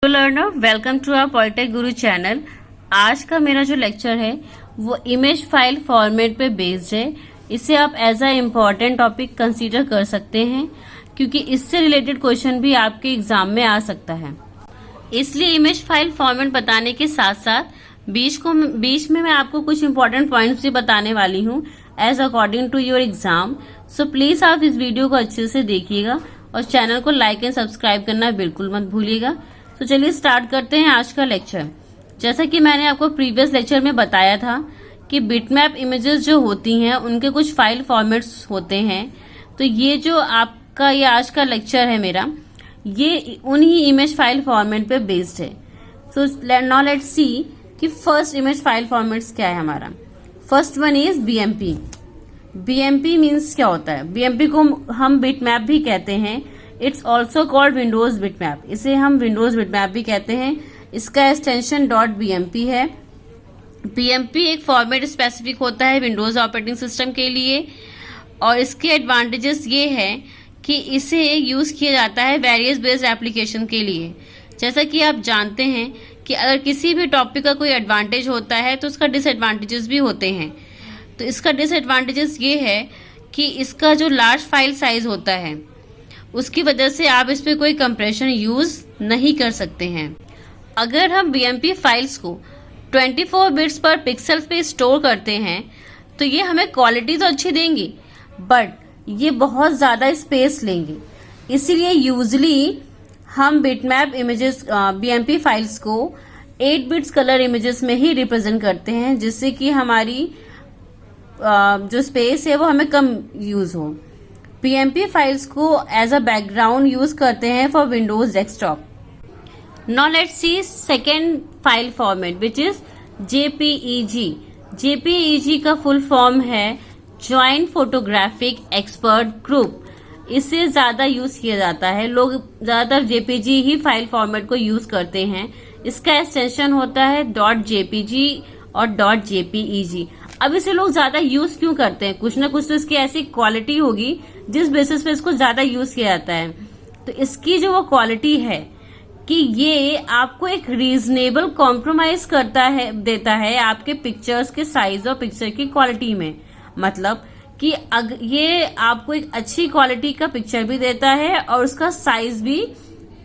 Learner welcome to our Polytech Guru channel. आज का मेरा जो लेक्चर है वो इमेज फाइल फॉर्मेट पे बेस्ड है। इसे आप as a important topic consider कर सकते हैं क्योंकि इससे रिलेटेड क्वेश्चन भी आपके एग्जाम में आ सकता है। इसलिए इमेज फाइल फॉर्मेट बताने के साथ साथ बीच में मैं आपको कुछ इम्पोर्टेंट पॉइंट्स भी बताने वाली हूँ as according to your exam. So please आप इस वीडियो को अच्छे से देखिएगा और चैनल को लाइक एंड सब्सक्राइब करना बिल्कुल मत भूलिएगा। तो चलिए स्टार्ट करते हैं आज का लेक्चर। जैसा कि मैंने आपको प्रीवियस लेक्चर में बताया था कि बिटमैप इमेजेस जो होती हैं उनके कुछ फाइल फॉर्मेट्स होते हैं। तो ये जो आपका ये आज का लेक्चर है मेरा, ये उन्हीं इमेज फाइल फॉर्मेट पे बेस्ड है। सो नाउ लेट्स सी कि फर्स्ट इमेज फाइल फॉर्मेट्स क्या है हमारा। First one is BMP. BMP means क्या होता है? बीएमपी को हम बिटमैप भी कहते हैं। It's also called Windows bitmap. इसे हम विंडोज बिटमैप भी कहते हैं। इसका एक्सटेंशन .bmp है। बीएमपी एक फॉर्मेट स्पेसिफिक होता है विंडोज ऑपरेटिंग सिस्टम के लिए और इसके एडवांटेजेस ये है कि इसे यूज किया जाता है वेरियस बेस्ड एप्लीकेशन के लिए। जैसा कि आप जानते हैं कि अगर किसी भी टॉपिक का कोई एडवांटेज होता है तो उसका डिसएडवांटेजेस भी होते हैं। तो इसका डिसएडवांटेजेस ये है कि इसका जो लार्ज फाइल साइज होता है उसकी वजह से आप इस पे कोई कंप्रेशन यूज नहीं कर सकते हैं। अगर हम बीएमपी फाइल्स को 24 बिट्स पर पिक्सल पे स्टोर करते हैं तो ये हमें क्वालिटी तो अच्छी देंगी बट ये बहुत ज़्यादा स्पेस लेंगे। इसीलिए यूजली हम बिटमैप इमेजेस बीएमपी फाइल्स को 8 बिट्स कलर इमेजेस में ही रिप्रेजेंट करते हैं जिससे कि हमारी जो स्पेस है वो हमें कम यूज हो। बीएमपी फाइल्स को एज अ बैकग्राउंड यूज करते हैं for Windows desktop. Now let's C second file format which is JPEG. JPEG का फुल फॉर्म है ज्वाइंट फोटोग्राफिक एक्सपर्ट ग्रुप। इससे ज्यादा यूज किया जाता है। लोग ज्यादातर जेपीजी ही फाइल फॉर्मेट को यूज करते हैं। इसका एक्सटेंशन होता है .jpg और .jpeg। अब इसे लोग ज्यादा यूज क्यों करते हैं? कुछ ना कुछ तो इसकी ऐसी क्वालिटी होगी जिस बेसिस पे इसको ज्यादा यूज किया जाता है। तो इसकी जो वो क्वालिटी है कि ये आपको एक रीजनेबल कॉम्प्रोमाइज देता है आपके पिक्चर्स के साइज और पिक्चर की क्वालिटी में। मतलब कि ये आपको एक अच्छी क्वालिटी का पिक्चर भी देता है और उसका साइज भी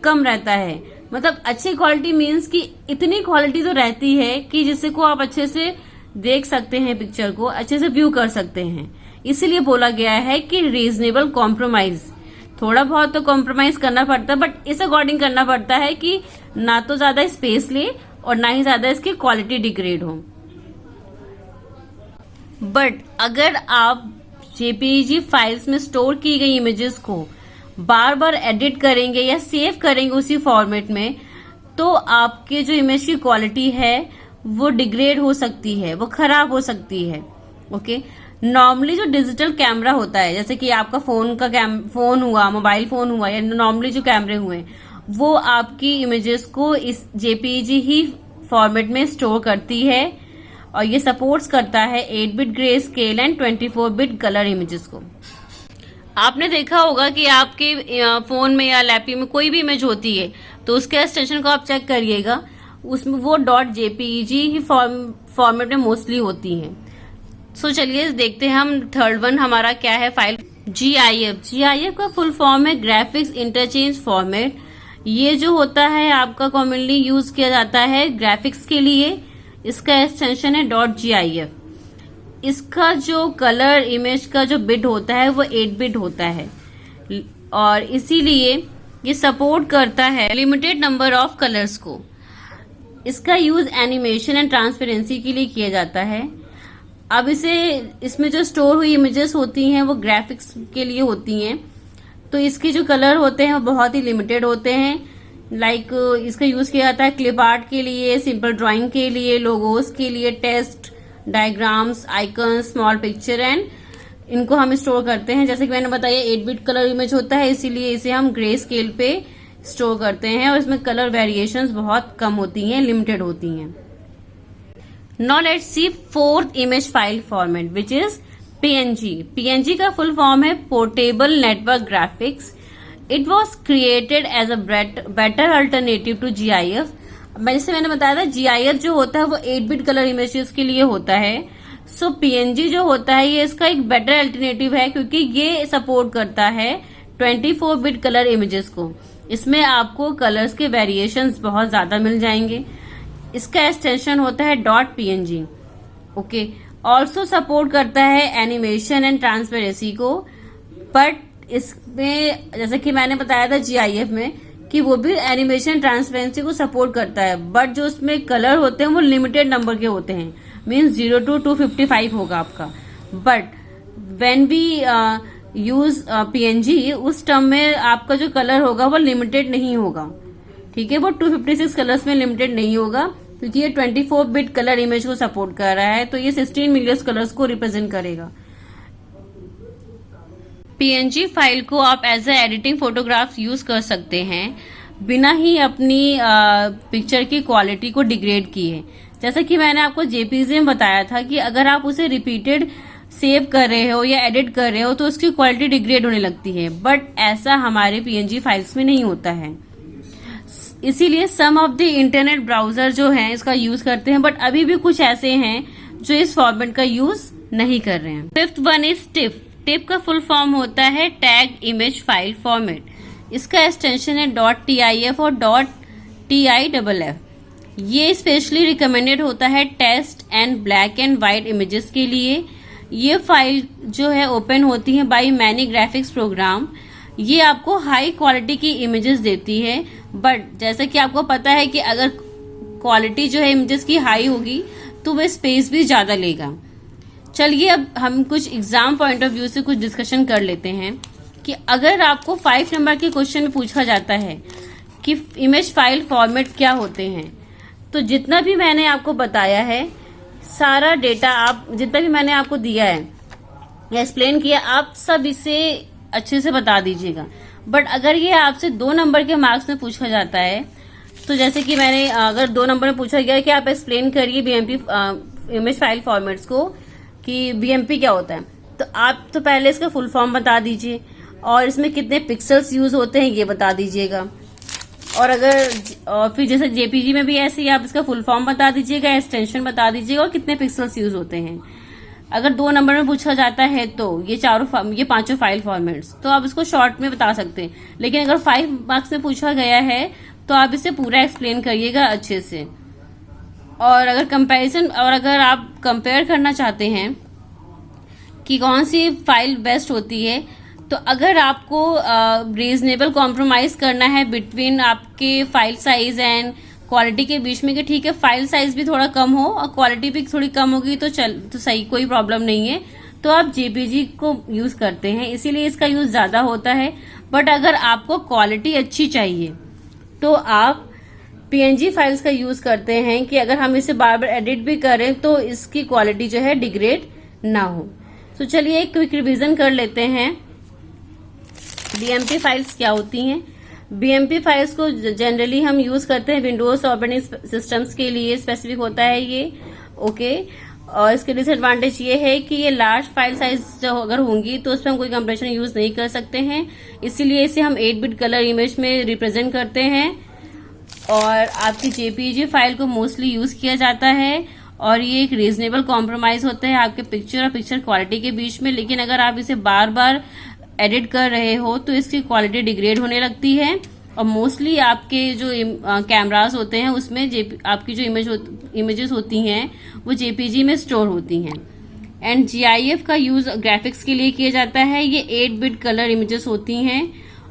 कम रहता है। मतलब अच्छी क्वालिटी मीन्स कि इतनी क्वालिटी तो रहती है कि जिससे को आप अच्छे से देख सकते हैं, पिक्चर को अच्छे से व्यू कर सकते हैं। इसीलिए बोला गया है कि रीजनेबल कॉम्प्रोमाइज। थोड़ा बहुत तो कॉम्प्रोमाइज करना पड़ता है बट इस अकॉर्डिंग करना पड़ता है कि ना तो ज्यादा स्पेस ले और ना ही ज्यादा इसकी क्वालिटी डिग्रेड हो। बट अगर आप जेपीईजी फाइल्स में स्टोर की गई इमेजेस को बार बार एडिट करेंगे या सेव करेंगे उसी फॉर्मेट में तो आपके जो इमेज की क्वालिटी है वो डिग्रेड हो सकती है, वो खराब हो सकती है। ओके, नॉर्मली जो डिजिटल कैमरा होता है जैसे कि आपका फोन हुआ, मोबाइल फोन हुआ या नॉर्मली जो कैमरे हुए वो आपकी इमेजेस को इस जेपीईजी ही फॉर्मेट में स्टोर करती है और ये सपोर्ट्स करता है 8 bit grey scale and 24 bit colour images को। आपने देखा होगा कि आपके फोन में या लैपटॉप में कोई भी इमेज होती है तो उसके एक्सटेंशन को आप चेक करिएगा, उसमें वो .jpeg ही फॉर्मेट में मोस्टली होती हैं। सो चलिए देखते हैं हम थर्ड वन हमारा क्या है फाइल GIF। GIF का फुल फॉर्म है ग्राफिक्स इंटरचेंज फॉर्मेट। ये जो होता है आपका कॉमनली यूज किया जाता है ग्राफिक्स के लिए। इसका एक्सटेंशन है .gif। इसका जो कलर इमेज का जो बिट होता है वो 8 बिट होता है और इसीलिए ये सपोर्ट करता है लिमिटेड नंबर ऑफ कलर्स को। इसका यूज एनिमेशन एंड ट्रांसपेरेंसी के लिए किया जाता है। अब इसमें जो स्टोर हुई इमेजेस होती हैं वो ग्राफिक्स के लिए होती हैं तो इसके जो कलर होते हैं वो बहुत ही लिमिटेड होते हैं। लाइक इसका यूज किया जाता है क्लिप आर्ट के लिए, सिंपल ड्राइंग के लिए, लोगोस के लिए, text, diagrams, icons, small picture and इनको हम स्टोर करते हैं। जैसे कि मैंने बताया 8 बिट कलर इमेज होता है इसीलिए इसे हम ग्रे स्केल पे स्टोर करते हैं और इसमें कलर वेरिएशंस बहुत कम होती हैं, लिमिटेड होती हैं। Now let's see fourth image file format which is PNG। PNG का फुल फॉर्म है portable network graphics. It was created as a better alternative to GIF। जैसे मैंने बताया था, GIF जो होता है वो 8-बिट कलर इमेजेस के लिए होता है। सो PNG जो होता है ये इसका एक बेटर अल्टरनेटिव है, क्योंकि ये सपोर्ट करता है 24-बिट कलर इमेजेस को। इसमें आपको कलर्स के वेरिएशंस बहुत ज्यादा मिल जाएंगे। इसका एक्सटेंशन होता है .png। ओके, ऑल्सो सपोर्ट करता है एनिमेशन एंड ट्रांसपेरेंसी को, बट इसमें जैसे कि मैंने बताया था GIF में कि वो भी एनिमेशन ट्रांसपेरेंसी को सपोर्ट करता है, बट जो उसमें कलर होते हैं वो लिमिटेड नंबर के होते हैं, मीन्स 0 to 255 होगा आपका। But when we use PNG, उस टर्म में आपका जो कलर होगा वो लिमिटेड नहीं होगा, ठीक है। वो 256 कलर्स में लिमिटेड नहीं होगा, क्योंकि ये 24-बिट कलर इमेज को सपोर्ट कर रहा है, तो ये 16 मिलियन कलर्स को रिप्रेजेंट करेगा। PNG फाइल को आप as a editing photographs use कर सकते हैं बिना ही अपनी पिक्चर की क्वालिटी को डिग्रेड किए। जैसा कि मैंने आपको JPG में बताया था कि अगर आप उसे रिपीटेड सेव कर रहे हो या एडिट कर रहे हो तो उसकी क्वालिटी डिग्रेड होने लगती है, बट ऐसा हमारे PNG फाइल्स में नहीं होता है। इसीलिए सम ऑफ द इंटरनेट ब्राउजर जो हैं इसका यूज करते हैं, बट अभी भी कुछ ऐसे हैं जो इस फॉर्मेट का यूज नहीं कर रहे हैं। 5th one is TIFF. TIFF का फुल फॉर्म होता है टैग इमेज फाइल फॉर्मेट। इसका एक्सटेंशन है .tif और .tiff। ये स्पेशली रिकमेंडेड होता है test and black and white images के लिए। ये फाइल जो है ओपन होती है बाय मैनी ग्राफिक्स प्रोग्राम। ये आपको हाई क्वालिटी की इमेजेस देती है, बट जैसा कि आपको पता है कि अगर क्वालिटी जो है इमेजेस की हाई होगी तो वह स्पेस भी ज्यादा लेगा। चलिए अब हम कुछ एग्जाम पॉइंट ऑफ व्यू से कुछ डिस्कशन कर लेते हैं कि अगर आपको 5 नंबर के क्वेश्चन में पूछा जाता है कि इमेज फाइल फॉर्मेट क्या होते हैं, तो जितना भी मैंने आपको बताया है, सारा डेटा आप जितना भी मैंने आपको दिया है या एक्सप्लेन किया, आप सब इसे अच्छे से बता दीजिएगा। बट अगर ये आपसे 2 नंबर के मार्क्स में पूछा जाता है, तो जैसे कि मैंने अगर 2 नंबर में पूछा गया कि आप एक्सप्लेन करिए BMP इमेज फाइल फॉर्मेट्स को कि BMP क्या होता है, तो आप तो पहले इसका फुल फॉर्म बता दीजिए और इसमें कितने पिक्सल्स यूज होते हैं ये बता दीजिएगा। और फिर जैसे JPG में भी ऐसे ही आप इसका फुल फॉर्म बता दीजिएगा, एक्सटेंशन बता दीजिएगा और कितने पिक्सल्स यूज होते हैं। अगर 2 नंबर में पूछा जाता है तो ये 5 फाइल फॉर्मेट्स, तो आप इसको शॉर्ट में बता सकते हैं। लेकिन अगर 5 मार्क्स में पूछा गया है तो आप इसे पूरा एक्सप्लेन करिएगा अच्छे से। और अगर आप कंपेयर करना चाहते हैं कि कौन सी फाइल बेस्ट होती है, तो अगर आपको रीजनेबल कॉम्प्रोमाइज करना है बिटवीन आपके फाइल साइज एंड क्वालिटी के बीच में, कि ठीक है फाइल साइज भी थोड़ा कम हो और क्वालिटी भी थोड़ी कम होगी तो सही, कोई प्रॉब्लम नहीं है, तो आप JPG को यूज करते हैं, इसीलिए इसका यूज ज्यादा होता है। बट अगर आपको क्वालिटी अच्छी चाहिए तो आप PNG फाइल्स का यूज करते हैं कि अगर हम इसे बार बार एडिट भी करें तो इसकी क्वालिटी जो है डिग्रेड ना हो। तो चलिए एक क्विक रिवीजन कर लेते हैं BMP फाइल्स क्या होती हैं। BMP फाइल्स को जनरली हम यूज करते हैं विंडोज ऑपरेटिंग सिस्टम्स के लिए, स्पेसिफिक होता है ये, ओके। और इसके डिसएडवांटेज ये है कि ये लार्ज फाइल साइज जो अगर होंगी तो उसमें हम कोई कंप्रेशन यूज नहीं कर सकते हैं, इसीलिए इसे हम 8-बिट कलर इमेज में रिप्रेजेंट करते हैं। और आपकी JPG फाइल को मोस्टली यूज किया जाता है और ये एक रीजनेबल कॉम्प्रोमाइज होता है आपके पिक्चर और पिक्चर क्वालिटी के बीच में। लेकिन अगर आप इसे बार बार एडिट कर रहे हो तो इसकी क्वालिटी डिग्रेड होने लगती है और मोस्टली आपके जो कैमरास होते हैं उसमें आपकी जो इमेजेस होती हैं वो JPG में स्टोर होती हैं। एंड GIF का यूज ग्राफिक्स के लिए किया जाता है। ये 8-बिट कलर इमेजेस होती हैं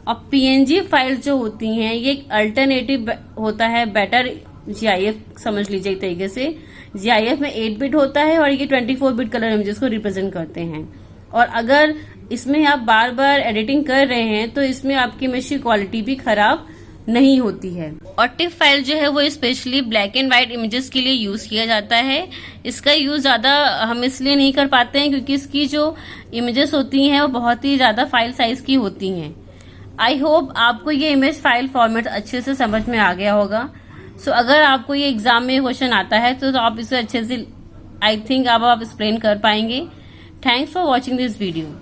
और PNG फाइल्स जो होती हैं ये एक अल्टरनेटिव होता है, बेटर GIF समझ लीजिए एक तरीके से। GIF में 8-बिट होता है और ये 24-बिट कलर इमेजेस को रिप्रेजेंट करते हैं। और अगर इसमें आप बार बार एडिटिंग कर रहे हैं तो इसमें आपकी इमेज की क्वालिटी भी खराब नहीं होती है। और टिफ फाइल जो है वो specially black and white images के लिए यूज किया जाता है। इसका यूज ज्यादा हम इसलिए नहीं कर पाते हैं क्योंकि इसकी जो इमेजेस होती हैं वो बहुत ही ज्यादा फाइल साइज की होती हैं। आई होप आपको ये इमेज फाइल फॉर्मेट अच्छे से समझ में आ गया होगा। सो अगर आपको ये एग्जाम में क्वेश्चन आता है तो आप इसे अच्छे से आई थिंक आप एक्सप्लेन कर पाएंगे। Thanks for watching this video.